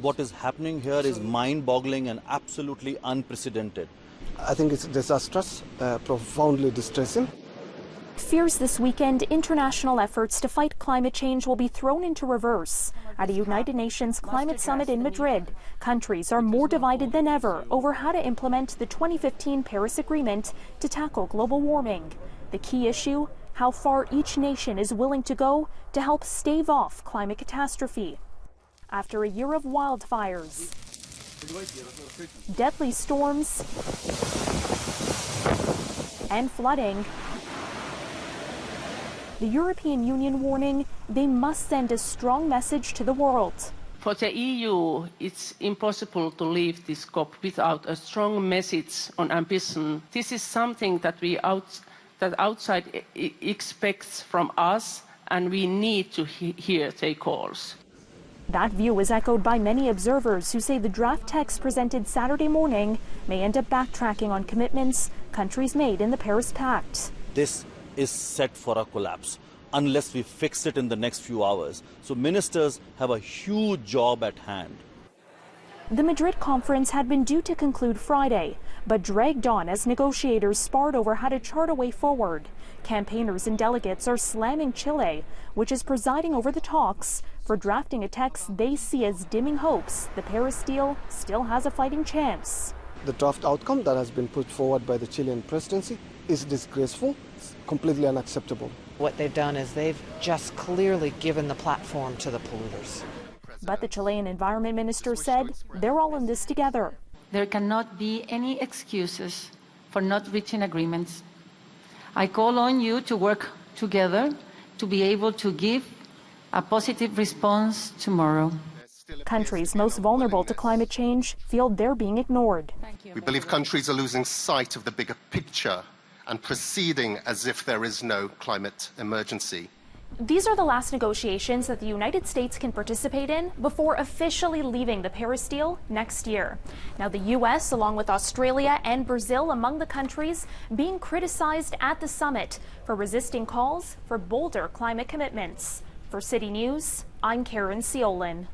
What is happening here is mind-boggling and absolutely unprecedented. I think it's disastrous, profoundly distressing. Fears this weekend international efforts to fight climate change will be thrown into reverse. At a United Nations climate summit in Madrid, countries are more divided than ever over how to implement the 2015 Paris Agreement to tackle global warming. The key issue, how far each nation is willing to go to help stave off climate catastrophe. After a year of wildfires, deadly storms, and flooding, the European Union warning they must send a strong message to the world. For the EU, it's impossible to leave this COP without a strong message on ambition. This is something that that outside expects from us, and we need to hear their calls. That view is echoed by many observers who say the draft text presented Saturday morning may end up backtracking on commitments countries made in the Paris Pact. This is set for a collapse unless we fix it in the next few hours. So ministers have a huge job at hand. The Madrid conference had been due to conclude Friday, but dragged on as negotiators sparred over how to chart a way forward. Campaigners and delegates are slamming Chile, which is presiding over the talks, for drafting a text they see as dimming hopes the Paris deal still has a fighting chance. The draft outcome that has been put forward by the Chilean presidency is disgraceful, completely unacceptable. What they've done is they've just clearly given the platform to the polluters. But the Chilean environment minister said they're all in this together. There cannot be any excuses for not reaching agreements. I call on you to work together to be able to give a positive response tomorrow. Countries most vulnerable to climate change feel they're being ignored. We believe countries are losing sight of the bigger picture and proceeding as if there is no climate emergency. These are the last negotiations that the United States can participate in before officially leaving the Paris deal next year. Now, the U.S., along with Australia and Brazil, among the countries being criticized at the summit for resisting calls for bolder climate commitments. For City News, I'm Caryn Ceolin.